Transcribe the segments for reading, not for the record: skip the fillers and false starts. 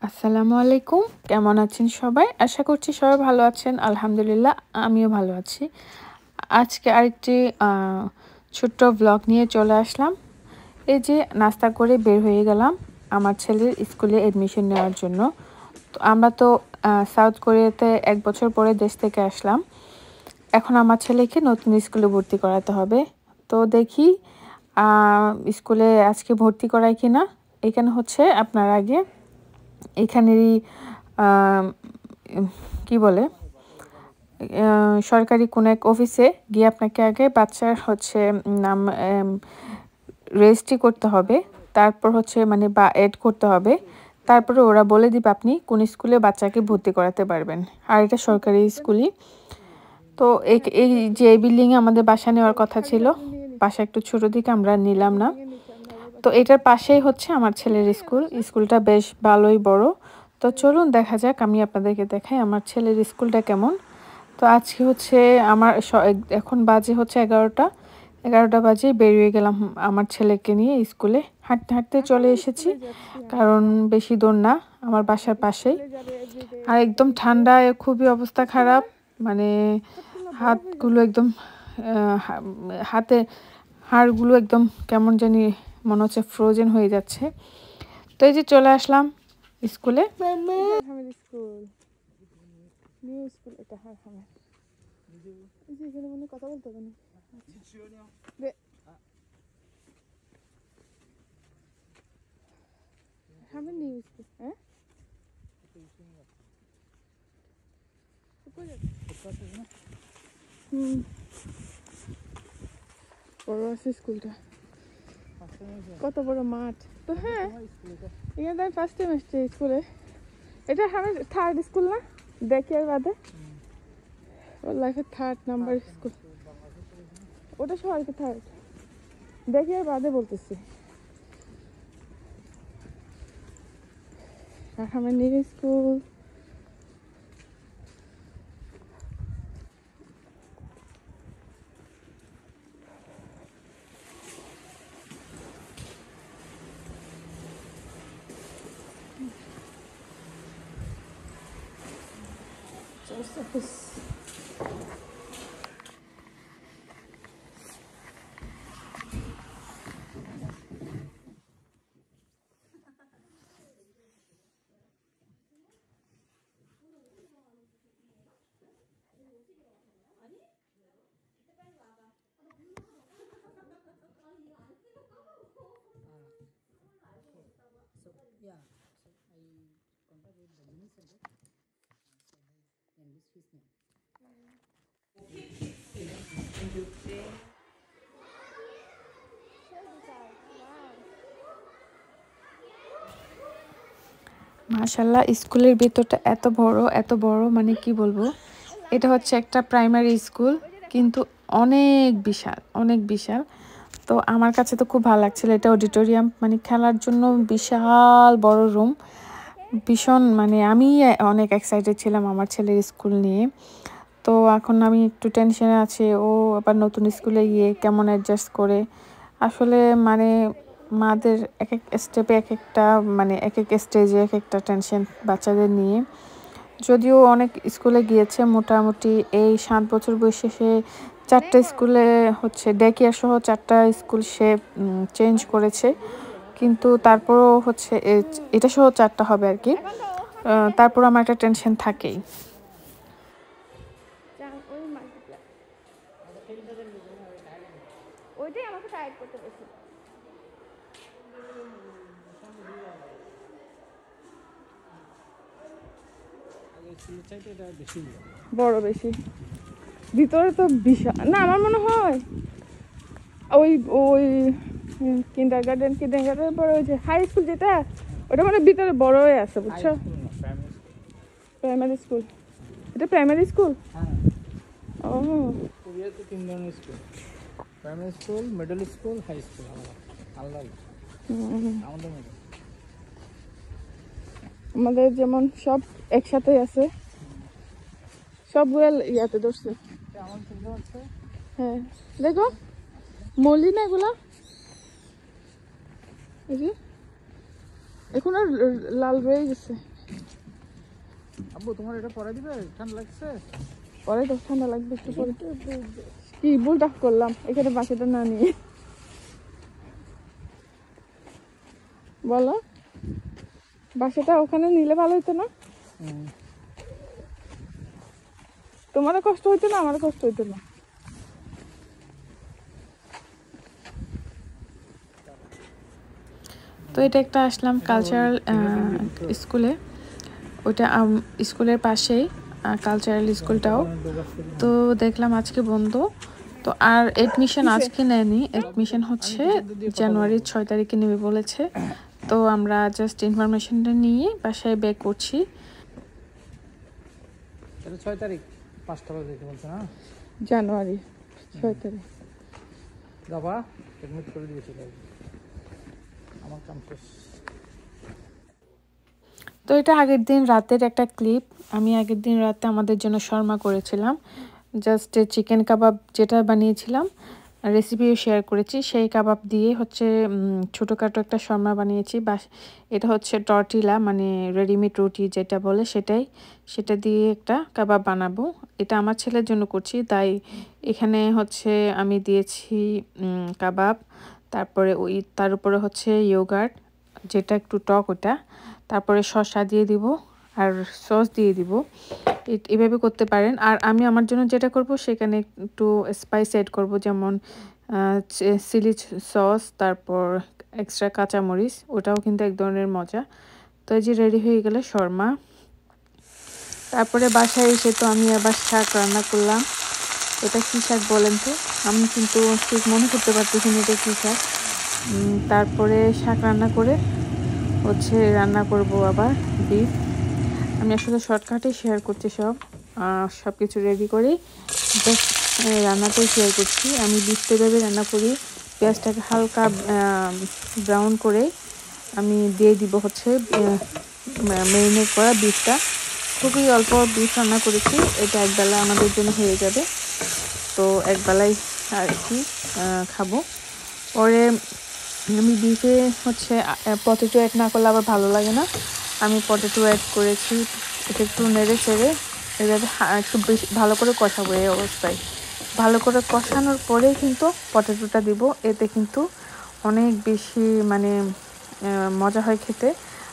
আসসালামু আলাইকুম, কেমন আছেন সবাই? আশা করছি সবাই ভালো আছেন। আলহামদুলিল্লাহ আমিও ভালো আছি। আজকে আরেকটি ছোট্ট ব্লগ নিয়ে চলে আসলাম। এই যে নাস্তা করে বের হয়ে গেলাম আমার ছেলের স্কুলে অ্যাডমিশন নেওয়ার জন্য। তো আমরা তো সাউথ কোরিয়াতে 1 বছর পরে দেশ থেকে আসলাম। এখন আমার ছেলেকে নতুন স্কুলে ভর্তি করাতে হবে। তো দেখি স্কুলে আজকে ভর্তি করায় কিনা। এখানে হচ্ছে আপনার আগে এখানেরই কি বলে সরকারি কোনো এক অফিসে গিয়ে আপনাকে আগে বাচ্চার হচ্ছে নাম রেজিস্ট্রি করতে হবে, তারপর হচ্ছে মানে বা এড করতে হবে, তারপরে ওরা বলে দিবে আপনি কোন স্কুলে বাচ্চাকে ভর্তি করাতে পারবেন। আর এটা সরকারি স্কুলই। তো এই যে বিল্ডিংয়ে আমাদের বাসা নেওয়ার কথা ছিল, বাসা একটু ছোটো দিকে আমরা নিলাম না। তো এটার পাশেই হচ্ছে আমার ছেলের স্কুলটা বেশ ভালোই বড়। তো চলুন দেখা যাক, আমি আপনাদেরকে দেখাই আমার ছেলের স্কুলটা কেমন। তো আজকে হচ্ছে আমার এখন বাজে হচ্ছে 11টা বাজে বেরিয়ে গেলাম আমার ছেলেকে নিয়ে স্কুলে। হাঁটতে হাঁটতে চলে এসেছি, কারণ বেশি দূর না, আমার বাসার পাশেই। আর একদম ঠান্ডায় খুবই অবস্থা খারাপ, মানে হাতগুলো একদম হাড়গুলো একদম কেমন জানি মনে হচ্ছে ফ্রোজেন হয়ে যাচ্ছে। তো এই যে চলে আসলাম স্কুলে। কথা বলতে হবে না। বড় আছে স্কুলটা, কত বড় মাঠ। তো হ্যাঁ, এখানে আমি ফার্স্ট টাইম এসেছি স্কুলে। এটা আমার থার্ড স্কুল না, দেখি আর বাদে ওর লাইফে 3rd নাম্বার স্কুল। ওটা সবাইকে 3rd, দেখি আর বাদে বলতেছি। আর আমার নিউ স্কুল। মাশাআল্লাহ, স্কুলের ভিতরটা এত বড় মানে কি বলবো। এটা হচ্ছে একটা প্রাইমারি স্কুল, কিন্তু অনেক বিশাল। তো আমার কাছে তো খুব ভালো লাগছিল। এটা অডিটোরিয়াম, মানে খেলার জন্য বিশাল বড় রুম। ভীষণ মানে আমি অনেক এক্সাইটেড ছিলাম আমার ছেলের স্কুল নিয়ে। তো এখন আমি একটু টেনশনে আছি, ও আবার নতুন স্কুলে গিয়ে কেমন অ্যাডজাস্ট করে। আসলে মানে মাদের এক এক স্টেপে এক একটা, মানে এক এক স্টেজে এক একটা টেনশন বাচ্চাদের নিয়ে। যদিও অনেক স্কুলে গিয়েছে, মোটামুটি এই 7 বছর বয়সে সে 4টা স্কুলে হচ্ছে ডে কেয়ার সহ 4টা স্কুল সে চেঞ্জ করেছে। কিন্তু তারপরও হচ্ছে এটা সহ 4টা হবে আর কি। তারপর আমার একটা টেনশন থাকেই। ওইটাই আমাকে টাইট করতে বেশি বড়, বেশি ভিতরে তো বিশাল না। আমার মনে হয় ওই ওই কিন্ডারগার্টেন পরে ওই যে হাই স্কুল যেটা, ওটা মানে ভিতরে বড় হয়ে আছে, বুঝছো? প্রাইমারি স্কুল, এটা প্রাইমারি স্কুল। ও কোরিয়াতে 3 ধরনের school, primary school, middle school, high school. আমাদের যেমন সব একসাথেই আছে, সবগুলো ইয়াতে ধরছে। হ্যাঁ দেখো মলি না এগুলা, এই যে এখন আর লাল হয়ে গেছে। আব্বু তোমার এটা পরে দিবে? ঠান্ডা লাগছে? পরে তো ঠান্ডা লাগবে একটু পরে। কি ভুলটা করলাম এখানে বাসাটা না নিয়ে, বলো? বাসাটা ওখানে নিলে ভালো হতো না? তোমারও কষ্ট হইতো না, আমারও কষ্ট হইতো না। তো এটা একটা আসলাম কালচারাল স্কুলে, ওইটা স্কুলের পাশেই কালচারাল স্কুলটাও। তো দেখলাম আজকে বন্ধ, তো আর এডমিশন আজকে নেয়নি, এডমিশন হচ্ছে জানুয়ারির 6 তারিখে নেবে বলেছে। তো আমরা জাস্ট ইনফরমেশনটা নিয়ে বাসায় ব্যাক করছি। 6 তারিখ 5টা বাজে বলছে না? জানুয়ারি 6 তারিখ বাবা এডমিট করে দিয়েছিল, আমার কাম শেষ। তো এটা আগের দিন রাতের একটা ক্লিপ। আমি আগের দিন রাতে আমাদের জন্য শর্মা করেছিলাম, জাস্ট চিকেন কাবাব যেটা বানিয়েছিলাম রেসিপিও শেয়ার করেছি, সেই কাবাব দিয়ে হচ্ছে ছোটোখাটো একটা শর্মা বানিয়েছি। বা এটা হচ্ছে টর্টিলা, মানে রেডিমেড রুটি যেটা বলে সেটাই, সেটা দিয়ে একটা কাবাব বানাবো। এটা আমার ছেলের জন্য করছি, তাই এখানে হচ্ছে আমি দিয়েছি কাবাব, তারপরে তার উপরে হচ্ছে ইয়োগার্ট যেটা একটু টক ওটা, তারপরে শসা দিয়ে দিব আর সস দিয়ে দিব। এভাবে করতে পারেন। আর আমি আমার জন্য যেটা করব সেখানে একটু স্পাইস অ্যাড করব, যেমন চিলি সস, তারপর এক্সট্রা কাঁচামরিচ, ওটাও কিন্তু এক ধরনের মজা। তো এই যে রেডি হয়ে গেলে শর্মা। তারপরে বাসায় এসে তো আমি আবার শাক রান্না করলাম। এটা কী শাক বলেন তো? আমি কিন্তু ঠিক মনে করতে পারতেছি না এটা কী শাক। তারপরে শাক রান্না করে হচ্ছে রান্না করব আবার বিফ। আমি আসলে শর্টকাটে শেয়ার করছি সব কিছু রেডি করে জাস্ট রান্নাটাই শেয়ার করছি। আমি বিফটা এভাবে রান্না করি, পেঁয়াজটাকে হালকা ব্রাউন করে আমি দিয়ে দিব হচ্ছে ম্যারিনেট করা বিফটা। খুবই অল্প বিফ রান্না করেছি, এটা একবেলা আমাদের জন্য হয়ে যাবে। তো একবেলাই আর কি খাবো। পরে আমি বিফে হচ্ছে পটেটো অ্যাড না করলে আবার ভালো লাগে না, আমি পটেটো অ্যাড করেছি। এটা একটু নেড়ে চেড়ে এভাবে একটু বেশি ভালো করে কষাবো। এই অবস্থায় ভালো করে কষানোর পরেই কিন্তু পটেটোটা দিব, এতে কিন্তু অনেক বেশি মানে মজা হয় খেতে।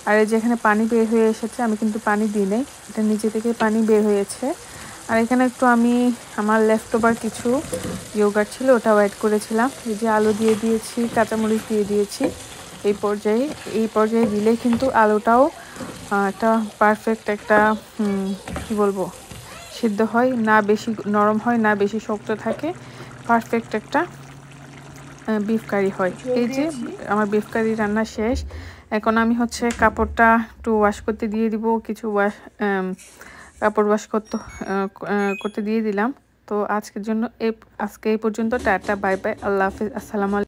আর এই যেখানে পানি বের হয়ে এসেছে, আমি কিন্তু পানি দিই নাই, এটা নিজে থেকে পানি বের হয়েছে। আর এখানে একটু আমি আমার লেফট ওভার কিছু ইয়োগার্ট ছিল ওটাও অ্যাড করেছিলাম। এই যে আলু দিয়ে দিয়েছি, কাঁচামরিচ দিয়ে দিয়েছি। এই পর্যায়ে দিলে কিন্তু আলুটাও একটা পারফেক্ট একটা কি বলবো সিদ্ধ হয় না, বেশি নরম হয় না, বেশি শক্ত থাকে, পারফেক্ট একটা বিফ কারি হয়। এই যে আমার বিফ কারি রান্না শেষ। এখন আমি হচ্ছে কাপড়টা একটু ওয়াশ করতে দিয়ে দিব, কিছু কাপড় ওয়াশ করতে দিয়ে দিলাম। তো আজকের জন্য আজকে এই পর্যন্ত। টাটা, বাই বাই, আল্লাহ হাফিজ, আসসালামু আলাইকুম।